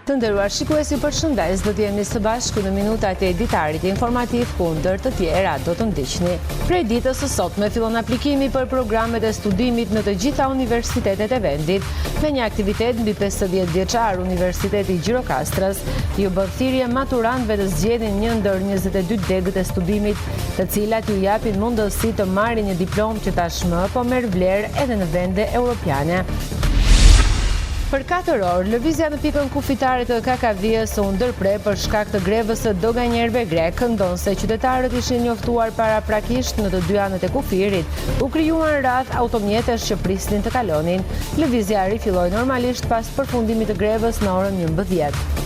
Të nderuar shikuesi, përshëndes, do të jemi së bashku në minutat e editarit informativ ku ndër të tjera do të ndiqni. Prej ditës së sotme fillon aplikimi për programet e studimit në të gjitha universitetet e vendit. Me një aktivitet mbi 50 vjeçar Universiteti Gjirokastrës ju bën thirrje maturantëve të zgjedhin një ndër 22 degët e studimit, të cilat ju japin mundësi të marrin një diplomë që tashmë po merr vlerë edhe në vende europiane. Për 4 orë, lëvizja në pikën kufitare të KKV-s u ndërpre për shkak të grevës së doganjerëve grek, ndonse qytetarët ishin njoftuar paraprakisht në të dy anët e kufirit. U krijuan rreth automjetesh që prisnin të kalonin. Lëvizja rifilloi normalisht pas përfundimit të grevës në orën 11.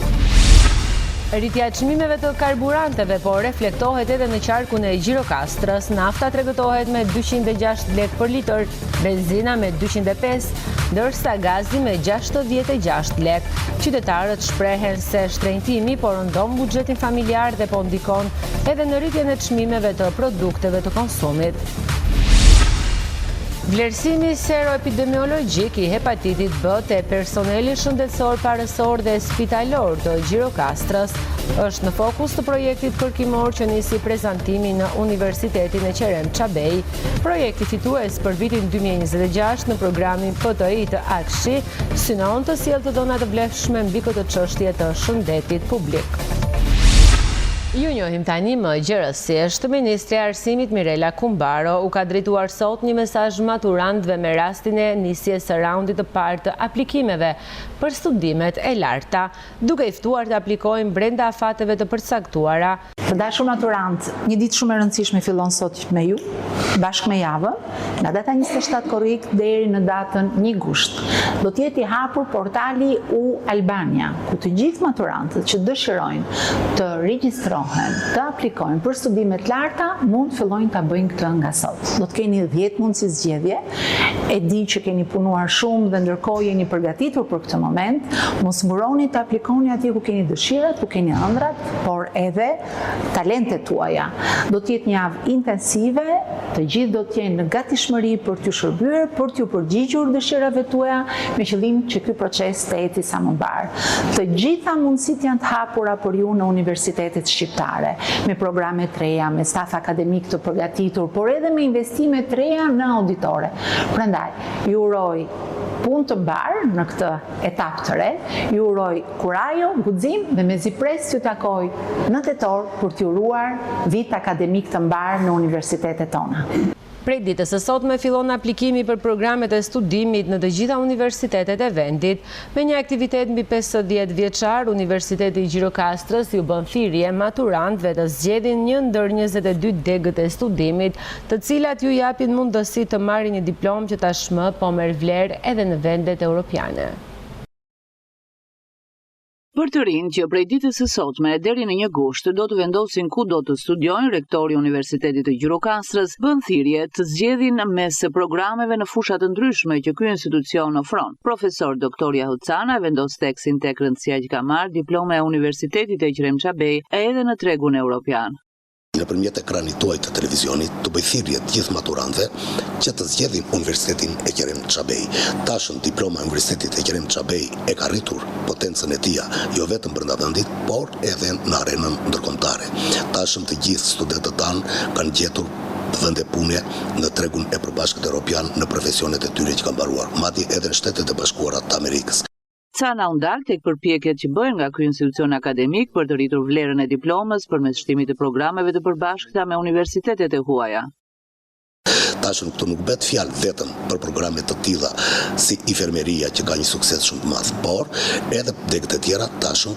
Rritja e çmimeve të karburanteve po reflektohet edhe në qarkun e Gjirokastrës. Nafta tregëtohet me 206 lekë për litër, benzina me 205, ndërsa gazi me 66 lekë. Qytetarët shprehen se shtrenjtimi po rëndon buxhetin familjar dhe po ndikon edhe në rritjen e çmimeve të produkteve të konsumit. Vlerësimi seroepidemiologjik i hepatitit B te personeli shëndetësor parësor dhe spitalor të Gjirokastrës është në fokus të projektit kërkimor që nisi prezantimi në Universitetin e Qerem Çabej. Projekti fitues për vitin 2026 në programin PTI të AKSHI synon të sjellë të dhëna të vlefshme mbi këtë çështje të shëndetit publik. Ju njohim tani më gjërësisht. Ministri i Arsimit Mirela Kumbaro u ka drejtuar sot një mesazh maturantëve me rastin e nisjes së raundit të parë të aplikimeve për studimet e larta, duke i ftuar të aplikojnë brenda afateve të përcaktuara. Të dashur maturant, një ditë shumë e rëndësishme fillon sot me ju, bashkë me javën, nga data 27 korrik deri në datën 1 gusht. Do të jetë i hapur portali U Albania, ku të gjithë maturantët që dëshirojnë të regjistrohen, të aplikojnë për studimet larta, mund fillojnë ta bëjnë këtë nga sot. Do të keni 10 mundësi zgjedhje. E di që keni punuar shumë dhe ndërkohë jeni përgatitur për këtë moment. Mos mburoni të aplikoni atje ku keni dëshirat, ku keni ëndrat, por edhe talentet tuaja. Do të jetë një javë intensive, të gjithë do të jenë në gatishmëri për t'ju shërbyer, për t'ju përgjigjur dëshirave tuaja, me qëllim që ky proces të ecë sa më mbar. Të gjitha mundësitë janë të hapura për ju në universitetet shqiptare, me programe të reja, me staf akademik të përgatitur, por edhe me investime të reja në auditore. Prandaj, ju uroj punë të mbar në këtë etapë të re, ju uroj kurajo, guxim dhe mezi pres t'ju takoj në tetor për t'ju uruar vit akademik të mbar në universitetet tona. Prej ditës së sotme fillon aplikimi për programet e studimit në të gjitha universitetet e vendit. Me një aktivitet mbi 50 vjeçar, Universiteti i Gjirokastrës ju bën thirrje maturantëve të zgjedhin një ndër 22 degët e studimit, të cilat ju japin mundësi të marrin një diplomë që tashmë po merr vlerë edhe në vendet europiane. Për të rinj që prej ditës së sotme deri në 1 gusht do të vendosin ku do të studiojnë, rektori i Universitetit të Gjirokastrës bën thirrje të zgjedhin mes programeve në fusha të ndryshme që ky institucion ofron. Profesor Doktoria Hucana vendos teksin tek rëndësia që ka marrë diploma e Universitetit e Qerem Çabej edhe në tregun evropian. Nëpërmjet ekranit tuaj të televizionit të bëj thirrje të gjithë maturantëve që të zgjedhin Universitetin e Qerem Çabej. Tashëm diploma e Universitetit e Qerem Çabej e ka rritur potencën e tij jo vetëm brenda vendit, por edhe në arenën ndërkombëtare. Tashëm të gjithë studentët tanë kanë gjetur vende pune në tregun e përbashkët evropian në profesionet e tyre që kanë mbaruar, madje edhe në Shtetet e Bashkuara të Amerikës. Sana u ndal tek përpjekjet që bëhen nga ky institucion akademik për të rritur vlerën e diplomës përmes shtimit të programeve të përbashkëta me universitetet e huaja. Tashëm këtu nuk bëhet fjalë vetëm për programe të tilla si infermeria që ka një sukses shumë të madh, por edhe degët e tjera tashëm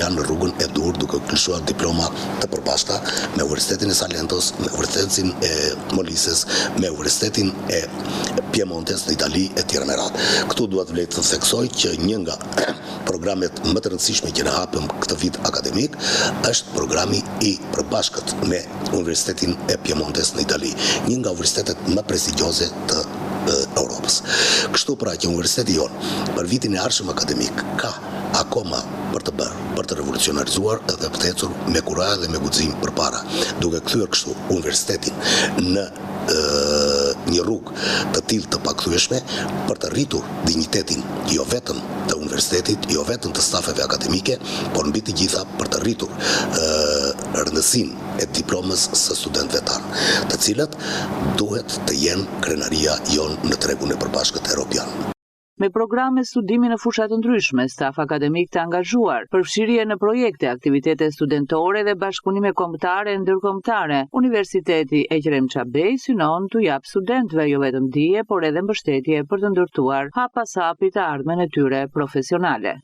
janë në rrugën e dur duke kërkuar diploma të përbashkëta me Universitetin e Salentos, me Universitetin e Molises, me Universitetin e Piemontes në Itali e tjera me radhë. Këtu dua të vlej të theksoj që një nga programet më të rëndësishme që ne hapëm këtë vit akademik është programi i përbashkët me Universitetin e Piemontes në Itali, një nga universitetet më prestigjioze të Europës. Kështu pra që universiteti jonë për vitin e ardhshëm akademik ka akoma për të bërë, për të revolucionarizuar dhe për të ecur me kurajë dhe me guxim përpara, duke kthyer kështu universitetin në një rrugë të tillë të pakthyeshme për të rritur dinjitetin jo vetëm të universitetit, jo vetëm të stafeve akademike, por mbi të gjitha për të rritur rëndësinë e diplomës së studentëve tanë, të cilët duhet të jenë krenaria jonë në tregun e përbashkët evropian. Me programe studimi në fusha të ndryshme, staf akademik të angazhuar, përfshirje në projekte, aktivitete studentore dhe bashkëpunime kombëtare e ndërkombëtare, Universiteti Ekrem Çabej synon t'u jap studentëve jo vetëm dije, por edhe mbështetje për të ndërtuar hap pas hapi të ardhmen e tyre profesionale.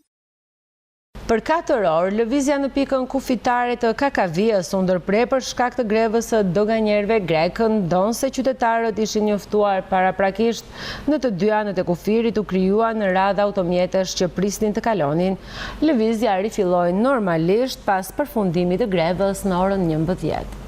Për 4 orë, lëvizja në pikën kufitare të KKV-s u ndërpre për shkak të grevës së doganjerëve grek, ndonse qytetarët ishin njoftuar paraprakisht në të dy anët e kufirit u krijuan në radhë automjetesh që prisnin të kalonin. Lëvizja rifilloi normalisht pas përfundimit të grevës në orën 11.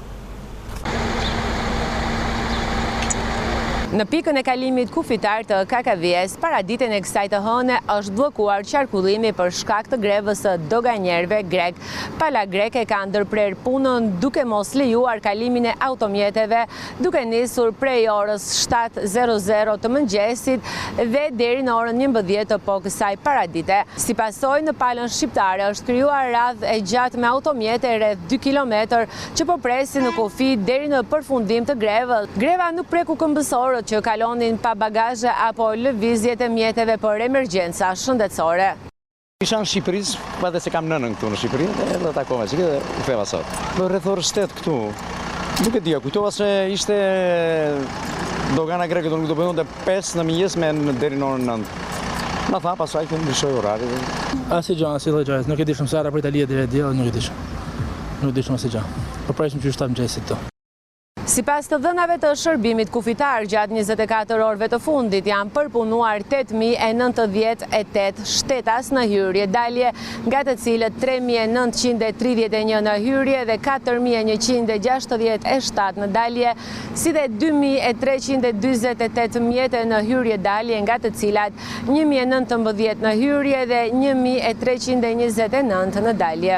Në pikën e kalimit kufitar të KKV-s, para ditën e kësaj të hëne është bllokuar qarkullimi për shkak të grevës së doganjerëve grek. Pala greke ka ndërprer punën duke mos lejuar kalimin e automjeteve, duke nisur prej orës 7:00 të mëngjesit dhe deri në orën 11 të kësaj paradite. Si pasojë, në palën shqiptare është krijuar radhë e gjatë me automjete rreth 2 kilometër që po presin në kufi deri në përfundim të grevës. Greva nuk preku këmbësorët që kalonin pa bagazhe apo lëvizjet e mjeteve për emergjenca shëndetësore. Isha në Shqipëris, pa dhe se kam nënën këtu në Shqipëri, dhe takova që dhe u theva sot. Për rreth orës 8 këtu, nuk e dija, kujtova se ishte dogana greke, nuk do bëndon të 5 në mëngjes me deri në orën 9. Ma tha, pasaj të ndryshoj orari. Asi gjë, nuk e dishëm se ara për Italia dhe djela, nuk e dishëm. Nuk dishëm asi gjë. Për prejshëm që 7 mëngjesit të. Sipas të dhënave të shërbimit kufitar, gjatë 24 orëve të fundit janë përpunuar 8.098 shtetas në hyrje dalje, nga të cilët 3.931 në hyrje dhe 4.167 në dalje, si dhe 2.328 mjete në hyrje dalje, nga të cilat 1.019 në hyrje dhe 1.329 në dalje.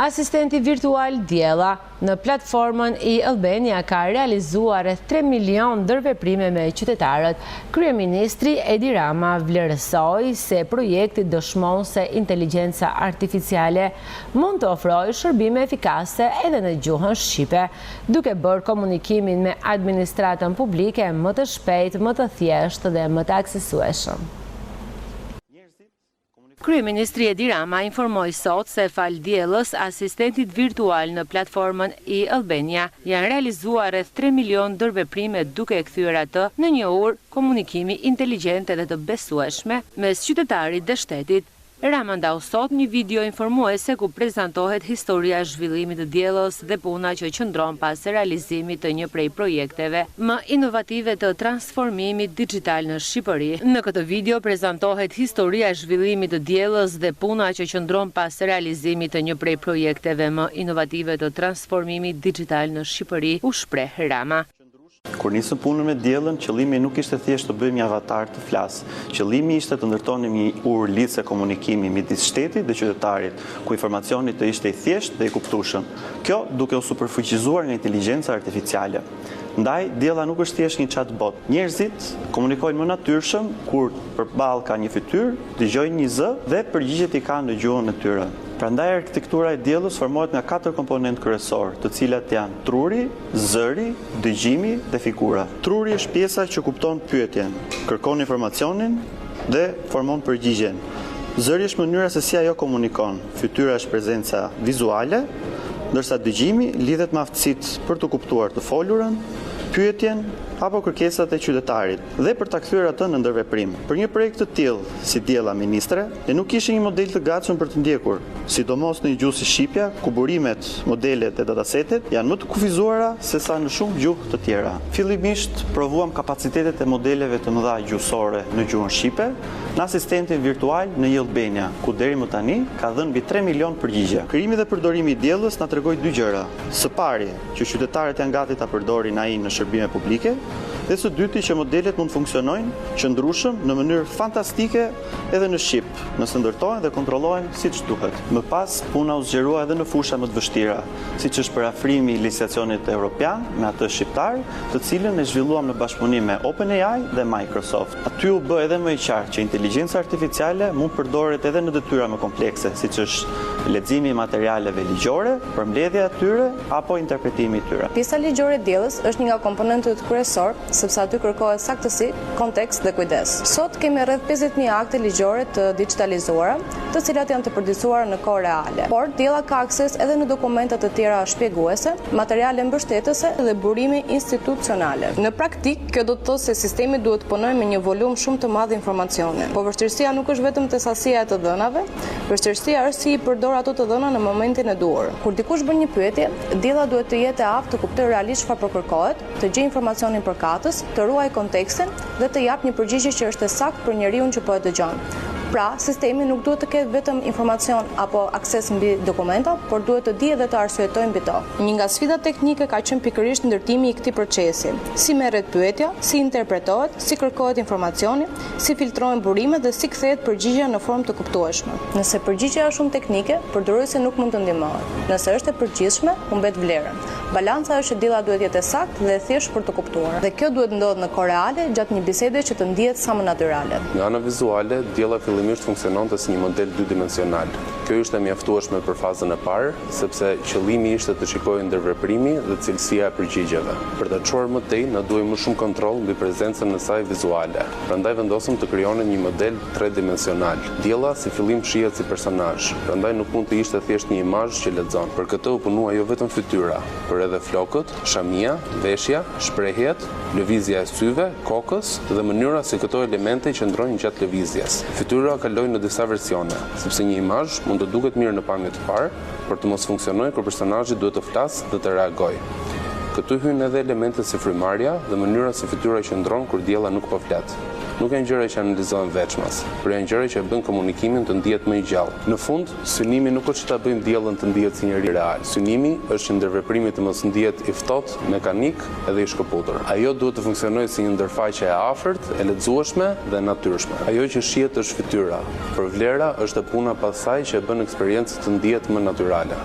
Asistenti virtual Djela në platformën e-Albania ka realizuar rreth 3 milion ndërveprime me qytetarët. Kryeministri Edi Rama vlerësoi se projekti dëshmon se inteligjenca artificiale mund të ofrojë shërbime efikase edhe në gjuhën shqipe, duke bërë komunikimin me administratën publike më të shpejtë, më të thjeshtë dhe më të aksesueshëm. Kryeministri Edi Rama informoi sot se fal Djellës, asistentit virtual në platformën e-Albania, janë realizuar rreth 3 milion ndërveprime duke e kthyer atë në një orë komunikimi inteligjent edhe të besueshme mes qytetarit dhe shtetit. Rama ndau sot një video informuese ku prezantohet historia e zhvillimit të Djellës dhe puna që qëndron pas realizimit të një prej projekteve më inovative të transformimit digital në Shqipëri. Në këtë video prezantohet historia e zhvillimit të Djellës dhe puna që qëndron pas realizimit të një prej projekteve më inovative të transformimit digital në Shqipëri, u shpreh Rama. Kur nisëm punën me Djellën, qëllimi nuk ishte thjesht të bëjmë një avatar të flas. Qëllimi ishte të ndërtonim një urlicë komunikimi midis shtetit dhe qytetarit, ku informacioni të ishte i thjeshtë dhe i kuptueshëm. Kjo duke u superfuqizuar nga inteligjenca artificiale. Ndaj, Djella nuk është thjesht një chatbot. Njerëzit komunikojnë më natyrshëm kur përballë ka një fytyrë, dëgjojnë një zë dhe përgjigjet i kanë në gjuhën e tyre. Prandaj arkitektura e Djellës formohet nga 4 komponentë kryesor, të cilat janë truri, zëri, dëgjimi dhe figura. Truri është pjesa që kupton pyetjen, kërkon informacionin dhe formon përgjigjen. Zëri është mënyra se si ajo komunikon. Fytyra është prezenca vizuale, ndërsa dëgjimi lidhet me aftësitë për të kuptuar të folurën, pyetjen apo kërkesat e qytetarit dhe për ta kthyer atë në ndërveprim. Për një projekt të tillë si Djella Ministre, ne nuk kishim një model të gatshëm për të ndjekur, sidomos në një gjuhë si shqipja, ku burimet, modelet e datasetet janë më të kufizuara se sa në shumë gjuhë të tjera. Fillimisht provuam kapacitetet e modeleve të mëdha gjuhësore në gjuhën shqipe, në asistentin virtual në e-Albania, ku deri më tani ka dhënë mbi 3 milion përgjigje. Krijimi dhe përdorimi i Djellës na tregoi dy gjëra. Së pari, që qytetarët janë gati ta përdorin AI në shërbime publike, Dhe së dyti që modelet mund funksionojnë qëndrueshëm në mënyrë fantastike edhe në Shqip, nëse ndërtohen dhe kontrollohen siç duhet. Më pas, puna u zgjerua edhe në fusha më të vështira, siç është parafrimi i legjislacionit evropian me atë shqiptar, të cilën e zhvilluam në bashkëpunim me OpenAI dhe Microsoft. Aty u bë edhe më i qartë që inteligjenca artificiale mund përdoret edhe në detyra më komplekse, siç është leximi i materialeve ligjore, përmbledhja e tyre apo interpretimi i tyre. Pjesa ligjore e diellës është një nga komponentët kryesor, sepse aty kërkohet saktësi, kontekst dhe kujdes. Sot kemi rreth 50.000 akte ligjore të digitalizuara, të cilat janë të përditësuara në kohë reale. Por diella ka akses edhe në dokumente të tjera shpjeguese, materiale mbështetëse dhe burime institucionale. Në praktik, kjo do të thotë se sistemi duhet të punojë me një volum shumë të madh informacione. Po vështirësia nuk është vetëm te sasia e të dhënave, vështirësia është si i përdor ato të dhëna në momentin e duhur. Kur dikush bën një pyetje, diella duhet të jetë e aftë të kuptojë realisht çfarë po kërkohet, të gjejë informacionin përkatës, të ruajë kontekstin dhe të japë një përgjigje që është e saktë për njeriu që po e dëgjon. Pra, sistemi nuk duhet të ketë vetëm informacion apo akses mbi dokumenta, por duhet të di edhe të arsyetojë mbi to. Një nga sfidat teknike ka qenë pikërisht ndërtimi i këtij procesi. Si merret pyetja, si interpretohet, si kërkohet informacioni, si filtrohen burimet dhe si kthehet përgjigjja në formë të kuptueshme. Nëse përgjigjja është shumë teknike, përdoruesi nuk mund të ndihmohet. Nëse është e përgjithshme, humbet vlerën. Balanca është që diella duhet jetë e saktë dhe e thjeshtë për të kuptuar. Dhe kjo duhet ndodhë në kohë reale gjatë një bisede që të ndihet sa më natyrale. Nga ana vizuale, diella fillimisht funksiononte si një model dydimensional. Kjo ishte mjaftueshme për fazën e parë, sepse qëllimi ishte të shikojë ndërveprimi dhe cilësia e përgjigjeve. Për ta çuar më tej, na duhej më shumë kontroll mbi prezencën e saj vizuale. Prandaj vendosëm të krijonim një model tridimensional. Diella si fillim shihet si personazh, prandaj nuk mund të ishte thjesht një imazh që lexon. Për këtë u punua jo vetëm fytyra, por edhe flokët, shamia, veshja, shprehjet, lëvizja e syve, kokës dhe mënyra si këto elemente qëndrojnë gjatë lëvizjes. Fytyra kaloi në disa versione, sepse një imazh mund të duket mirë në pamje të parë, por të mos funksionojë kur personazhi duhet të flasë dhe të reagojë. Këtu hyn edhe elemente si frymarrja dhe mënyra si fytyra qëndron kur diella nuk po flet. Nuk janë gjëra që analizohen veçmas, por janë gjëra që bën komunikimin të ndihet më i gjallë. Në fund, synimi nuk është që ta bëjmë diellën të ndihet si njeri real. Synimi është që ndërveprimi të mos ndihet i ftohtë, mekanik edhe i shkëputur. Ajo duhet të funksionojë si një ndërfaqe e afërt, e lexueshme dhe natyrshme. Ajo që shihet është fytyra, por vlera është e puna pas saj që e bën eksperiencën të ndihet më natyrale.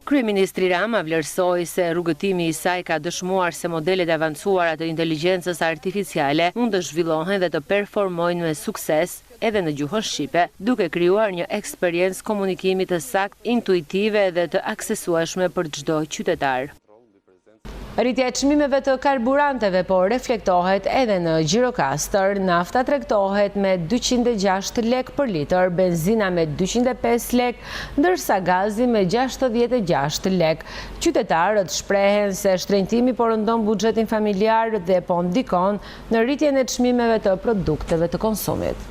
Kryeministri Rama vlerësoi se rrugëtimi i saj ka dëshmuar se modelet e avancuara të inteligjencës artificiale mund të zhvillohen dhe të performojnë me sukses edhe në gjuhën shqipe, duke krijuar një eksperiencë komunikimi të saktë, intuitive dhe të aksesueshme për çdo qytetar. Rritja e çmimeve të karburanteve po reflektohet edhe në Gjirokastër. Nafta tregtohet me 206 lek për litër, benzina me 205 lek, ndërsa gazi me 66 lek. Qytetarët shprehen se shtrenjtimi po rëndon buxhetin familjar dhe po ndikon në rritjen e çmimeve të produkteve të konsumit.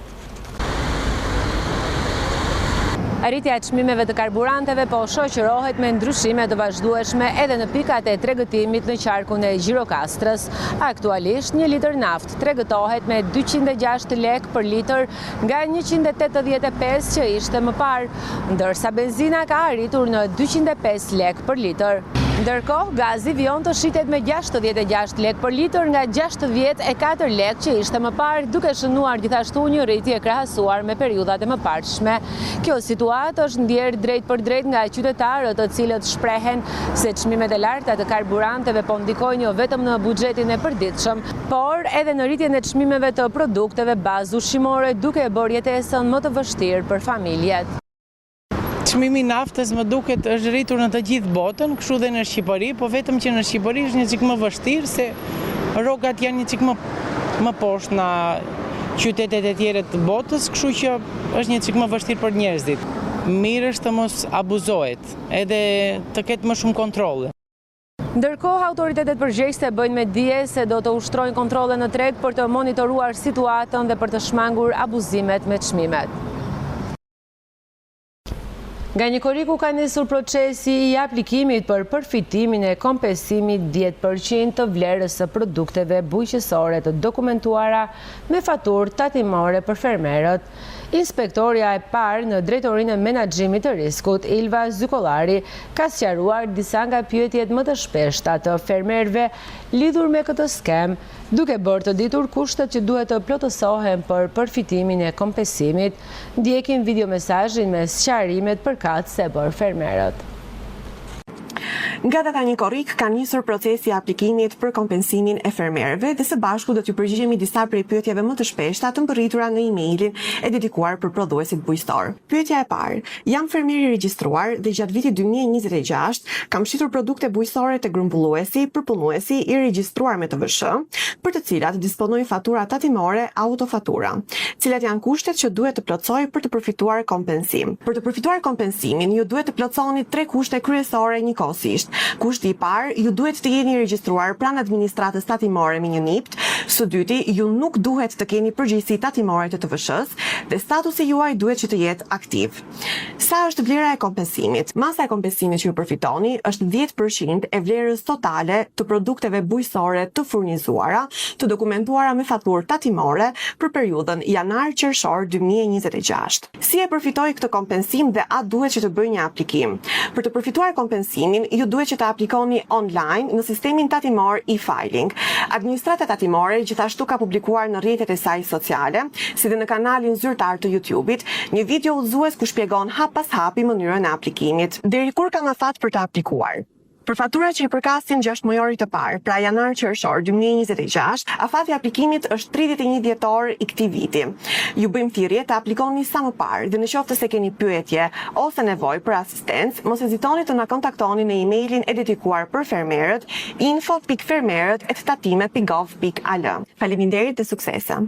Rritja e çmimeve të karburanteve po shoqërohet me ndryshime të vazhdueshme edhe në pikat e tregëtimit në qarkun e Gjirokastrës. Aktualisht, 1 litër naftë tregëtohet me 206 lek për litër nga 185 që ishte më parë, ndërsa benzina ka arritur në 205 lek për litër. Ndërkohë, gazi vion të shitet me 66 lek për litër nga 64 lek që ishte më parë, duke shënuar gjithashtu një rritje krahasuar me periudhat e mëparshme. Kjo situatë është ndjerë drejt për drejt nga qytetarët, të cilët shprehen se çmimet e larta të karburanteve po ndikojnë jo vetëm në buxhetin e përditshëm, por edhe në rritjen e çmimeve të produkteve bazë ushqimore, duke e bërë jetesën më të vështirë për familjet. Çmimi i naftës më duket është rritur në të gjithë botën, kështu dhe në Shqipëri, po vetëm që në Shqipëri është një çik më vështirë se rrogat janë një çik më poshtë në qytetet e tjera të botës, kështu që është një çik më vështirë për njerëzit. Mirë është të mos abuzohet, edhe të ketë më shumë kontrolle. Ndërkohë, autoritetet përgjegjëse bëjnë me dije se do të ushtrojnë kontrolle në treg për të monitoruar situatën dhe për të shmangur abuzimet me çmimet. Nga një koriku ka nisur procesi i aplikimit për përfitimin e kompensimit 10% të vlerës së produkteve bujqësore të dokumentuara me faturë tatimore për fermerët. Inspektoria e parë në drejtorinë e menaxhimit të riskut, Ilva Zykollari, ka sqaruar disa nga pyetjet më të shpeshta të fermerëve lidhur me këtë skem, duke bërë të ditur kushtet që duhet të plotësohen për përfitimin e kompensimit. Ndjekim videomesazhin me sqarimet përkatëse për fermerët. Nga data 1 korrik ka nisur procesi i aplikimit për kompensimin e fermerëve dhe së bashku do t'ju përgjigjemi disa prej pyetjeve më të shpeshta të mbërritura në emailin e dedikuar për prodhuesit bujqësor. Pyetja e parë: jam fermer i regjistruar dhe gjatë vitit 2026 kam shitur produkte bujqësore te grumbulluesi për punuesi i regjistruar me TVSH, për të cilat disponoj fatura tatimore autofatura. Cilat janë kushtet që duhet të plotësoj për të përfituar kompensim? Për të përfituar kompensimin, ju duhet të plotësoni 3 kushte kryesore njëkohësisht. Kushti i parë, ju duhet të jeni regjistruar pranë administratës tatimore me një NIPT. Së dyti, ju nuk duhet të keni përgjegjësi tatimore të TVSH-s dhe statusi juaj duhet që të jetë aktiv. Sa është vlera e kompensimit? Masa e kompensimit që ju përfitoni është 10% e vlerës totale të produkteve bujqësore të furnizuara, të dokumentuara me faturë tatimore për periudhën janar-qershor 2026. Si e përfitoj këtë kompensim dhe a duhet që të bëj një aplikim? Për të përfituar kompensimin, ju duhet që të aplikoni online në sistemin tatimor e-filing. Administrata tatimore gjithashtu ka publikuar në rrjetet e saj sociale, si dhe në kanalin zyrtar të YouTube-it, një video udhëzues ku shpjegon hap pas hapi mënyrën e aplikimit. Deri kur kam afat për të aplikuar? Për faturat që i përkasin 6 mujorit të parë, pra janar-qershor 2026, afati i aplikimit është 31 dhjetor i këtij viti. Ju bëjmë thirrje të aplikoni sa më parë dhe në qoftë se keni pyetje ose nevojë për asistencë, mos hezitoni të na kontaktoni në emailin e dedikuar për fermerët info.fermerët@tatime.gov.al. Faleminderit dhe suksese.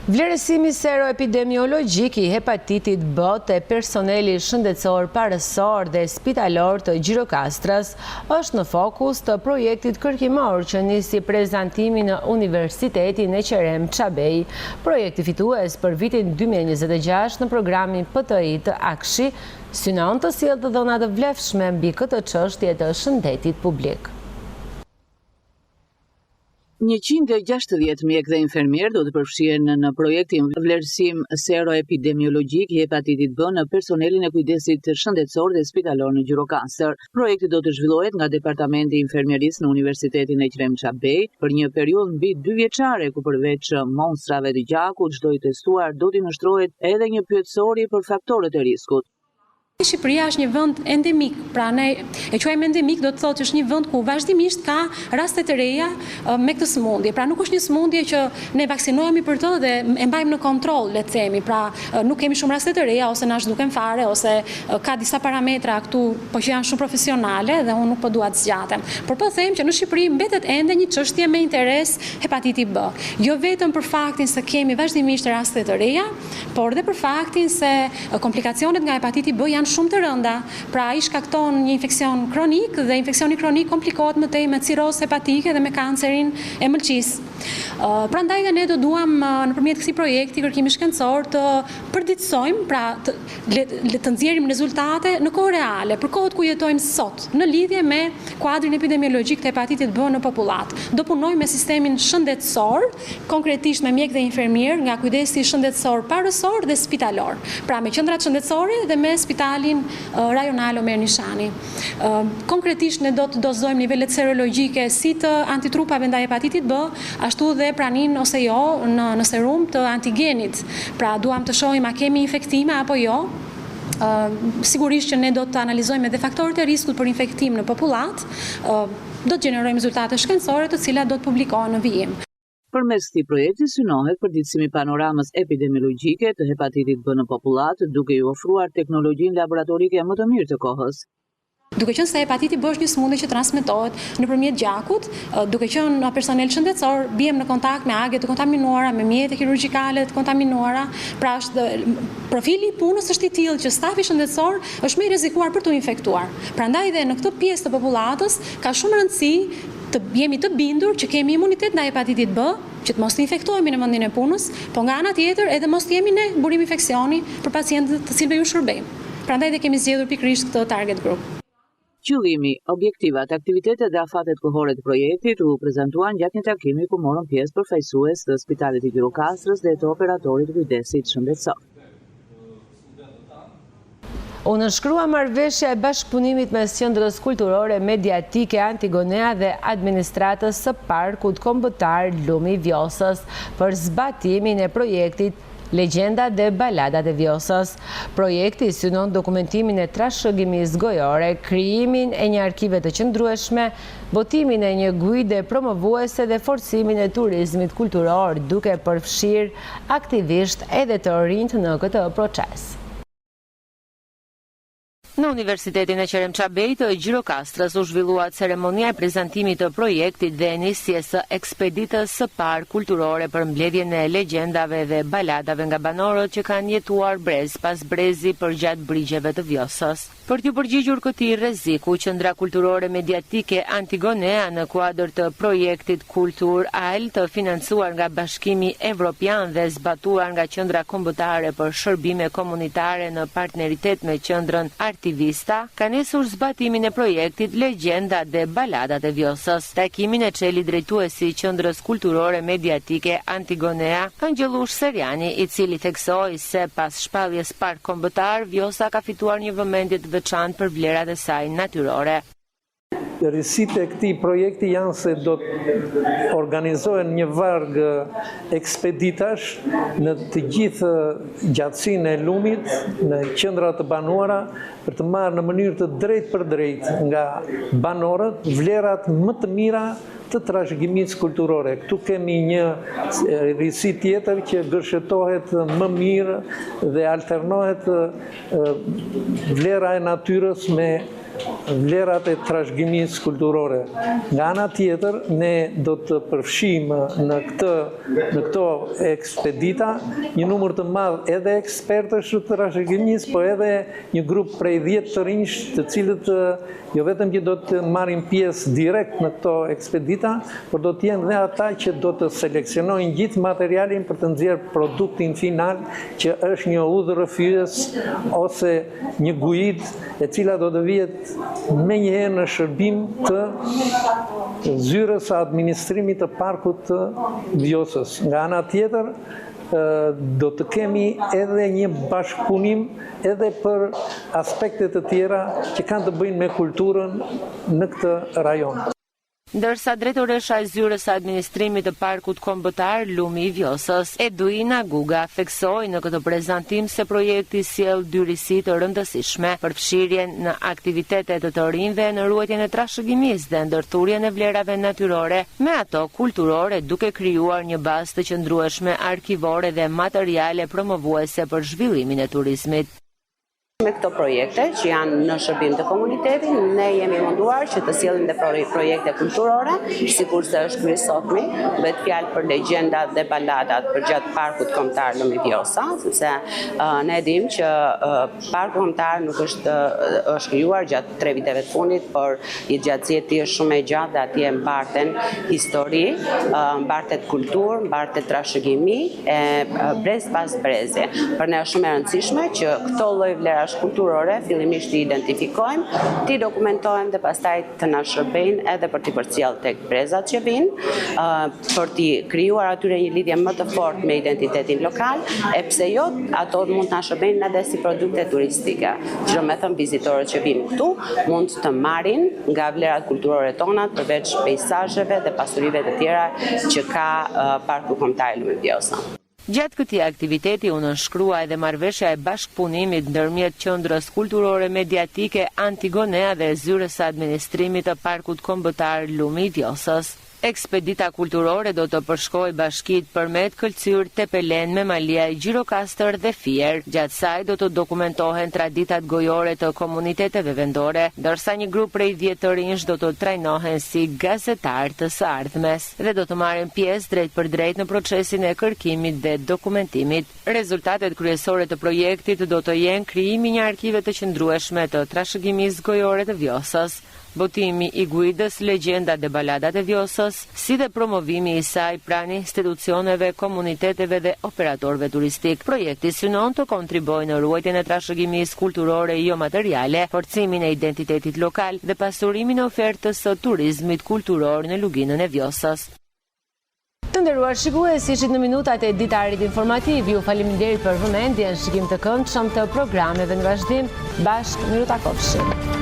Vlerësimi seroepidemiologjik i hepatitit B te personeli shëndetësor parësor dhe spitalor të Gjirokastrës është në fokus të projektit kërkimor që nisi prezantimi në Universitetin e Qerem Çabej. Projekti fitues për vitin 2026 në programin PTI të Akshi synon të sjellë të dhëna të vlefshme mbi këtë çështje të shëndetit publik. 160 mjek dhe infermier do të përfshihen në projektin vlerësim seroepidemiologjik i hepatitit B në personelin e kujdesit shëndetësor dhe spitalor në Gjirokastër. Projekti do të zhvillohet nga Departamenti i Infermierisë në Universitetin e Qerem Çabej për një periudhë mbi 2 vjeçare, ku përveç monstrave të gjakut, çdo i testuar do t'i nështrohet edhe një pyetësori për faktorët e riskut. Shqipëria është një vend endemik, pra ne e quajmë endemik, do të thotë është një vend ku vazhdimisht ka raste të reja me këtë sëmundje. Pra nuk është një sëmundje që ne vaksinohemi për të dhe e mbajmë në kontroll, le të themi. Pra nuk kemi shumë raste të reja ose na zhduken fare ose ka disa parametra këtu, po që janë shumë profesionale dhe unë nuk po dua të zgjatem. Por po them që në Shqipëri mbetet ende një çështje me interes hepatiti B. Jo vetëm për faktin se kemi vazhdimisht raste të reja, por dhe për faktin se komplikacionet nga hepatiti B janë shumë të rënda, pra ai shkakton një infekcion kronik dhe infeksioni kronik komplikohet më tej me cirozë hepatike dhe me kancerin e mëlçisë. Prandaj dhe ne do duam nëpërmjet këtij projekti kërkimi shkencor të përditësojmë, pra të nxjerrim rezultate në kohë reale, për kohët ku jetojmë sot, në lidhje me kuadrin epidemiologjik të hepatitit B në popullat. Do punojmë me sistemin shëndetësor, konkretisht me mjek dhe infermier nga kujdesi shëndetësor parësor dhe spitalor. Pra me qendrat shëndetësore dhe me spitalin rajonal Omer Nishani. Konkretisht ne do të dozojmë nivelet serologjike si të antitrupave ndaj hepatitit B, ashtu dhe pranin ose jo në serum të antigenit. Pra duam të shohim a kemi infektime apo jo. Sigurisht që ne do të analizojmë edhe faktorët e riskut për infektim në popullat, do të gjenerojmë rezultate shkencore të cilat do të publikohen në vijim. Përmes këtij projekti synohet përditësimi panoramës epidemiologjike të hepatitit B në popullat, duke i ofruar teknologjinë laboratorike më të mirë të kohës. Duke qenë se hepatiti B është një sëmundje që transmetohet nëpërmjet gjakut, duke qenë personel shëndetësor, bijem në kontakt me agje të kontaminuara, me mjete kirurgjikale të kontaminuara, pra profili i punës është i tillë që stafi shëndetësor është më i rrezikuar për të infektuar. Prandaj dhe në këtë pjesë të popullatës ka shumë rëndësi të jemi të bindur që kemi imunitet ndaj hepatitit B, që të mos të infektohemi në vendin e punës, po nga ana tjetër edhe mos të jemi ne burim infeksioni për pacientët të cilëve ju shërbejmë. Prandaj dhe kemi zgjedhur pikërisht këtë target group. Qëllimi, objektivat, aktivitetet dhe afatet kohore të projektit u prezantuan gjatë një takimi ku morën pjesë përfaqësues të Spitalit të Gjirokastrës dhe të operatorit kujdesit shëndetësor. U nënshkrua marrëveshja e bashkëpunimit mes Qendrës Kulturore Mediatike Antigonea dhe administratës së Parkut Kombëtar Lumi i Vjosës për zbatimin e projektit Legjenda dhe Baladat e Vjosës. Projekti synon dokumentimin e trashëgimisë gojore, krijimin e një arkive të qëndrueshme, botimin e një guide promovuese dhe forcimin e turizmit kulturor, duke përfshirë aktivisht edhe të rinjt në këtë proces. Në Universitetin e Qeremçabejt të Gjirokastrës u zhvillua ceremonia e prezantimit të projektit dhe nisjes së ekspeditës së parë kulturore për mbledhjen e legjendave dhe baladave nga banorët që kanë jetuar brez pas brezi përgjatë brigjeve të Vjosës. Për t'u përgjigjur këtij rreziku, Qendra Kulturore Mediatike Antigonea në kuadër të projektit Kultur AL të financuar nga Bashkimi Evropian dhe zbatuar nga Qendra Kombëtare për Shërbime Komunitare në partneritet me Qendrën Artivista, ka nisur zbatimin e projektit Legjenda dhe Baladat e Vjosës. Takimin e çeli drejtuesi i Qendrës Kulturore Mediatike Antigonea, Angjelush Seriani, i cili theksoi se pas shpalljes park kombëtar, Vjosa ka fituar një vëmendje të veçantë për vlerat e saj natyrore. Risitë e këtij projekti janë se do të organizohen një varg ekspeditash në të gjithë gjatësinë e Lumit, në qendra të banuara, për të marrë në mënyrë të drejtë për drejtë nga banorët vlerat më të mira të trashëgimisë kulturore. Këtu kemi një risi tjetër që gërshetohet më mirë dhe alternohet vlera e natyrës me vlerat e trashëgimisë kulturore. Nga ana tjetër, ne do të përfshijmë në këto ekspedita një numër të madh edhe ekspertësh të trashëgimisë, po edhe një grup prej 10 të rinj, të cilët jo vetëm që do të marrin pjesë direkt në këto ekspedita, por do të jenë dhe ata që do të seleksionojnë gjithë materialin për të nxjerrë produktin final, që është një udhërrëfyes ose një guide e cila do të vihet me njëherë në shërbim të zyrës së administrimit të parkut të Vjosës. Nga ana tjetër, do të kemi edhe një bashkëpunim edhe për aspekte të tjera që kanë të bëjnë me kulturën në këtë rajon. Ndërsa drejtoresha e zyrës së administrimit të parkut kombëtar Lumi i Vjosës, Eduina Guga, theksoi në këtë prezantim se projekti sjell dy risi të rëndësishme: përfshirjen në aktivitete të rinjve në ruajtjen e trashëgimisë dhe ndërthurjen e vlerave natyrore me ato kulturore, duke krijuar një bazë të qëndrueshme arkivore dhe materiale promovuese për zhvillimin e turizmit. Me këto projekte që janë në shërbim të komunitetit, ne jemi munduar që të sjellim dhe projekte kulturore, sikurse është ky sotmi, bëhet fjalë për legjendat dhe baladat përgjatë parkut kombëtar Lumi i Vjosa, sepse ne dim që parku kombëtar nuk është krijuar gjatë 3 viteve të fundit, por i gjatësia e tij është shumë e gjatë dhe atje mbarten histori, mbartet kulturë, mbartet trashëgimi e brez pas brezi. Për ne është shumë e rëndësishme që këto lloj vlerash kulturore fillimisht i identifikojmë, ti dokumentojmë dhe pastaj të na shërbejnë edhe për t'i përcjellë tek brezat që vinë, për t'i krijuar atyre një lidhje më të fortë me identitetin lokal, e pse jo, ato mund të na shërbejnë edhe si produkte turistike. Që do të thënë vizitorët që vinë këtu mund të marrin nga vlerat kulturore tona, përveç peizazheve dhe pasurive të tjera që ka parku kombëtar Lumi i Vjosa. Gjatë këtij aktiviteti u nënshkrua edhe marrëveshja e bashkëpunimit ndërmjet Qendrës Kulturore Mediatike Antigonea dhe zyrës së administrimit të parkut kombëtar Lumi i Vjosës. Ekspedita kulturore do të përshkojë bashkitë Përmet, Këlcyr, Tepelen, Memalia, Gjirokastër dhe Fier. Gjatë saj do të dokumentohen traditat gojore të komuniteteve vendore, ndërsa një grup prej 10 të rinj do të trajnohen si gazetar të së ardhmes dhe do të marrin pjesë drejt për drejt në procesin e kërkimit dhe dokumentimit. Rezultatet kryesore të projektit do të jenë krijimi një arkive të qëndrueshme të trashëgimisë gojore të Vjosës, botimi i guidës Legjenda dhe Baladat e Vjosës, si dhe promovimi i saj pranë institucioneve, komuniteteve dhe operatorëve turistik. Projekti synon të kontribuojë në ruajtjen e trashëgimisë kulturore jo materiale, forcimin e identitetit lokal dhe pasurimin e ofertës së turizmit kulturor në luginën e Vjosës. Të nderuar shikues, ishit në minutat e ditarit informativ. Ju faleminderit për vëmendjen, shikim të këndshëm të programeve në vazhdim. Bashkë miru takofshim.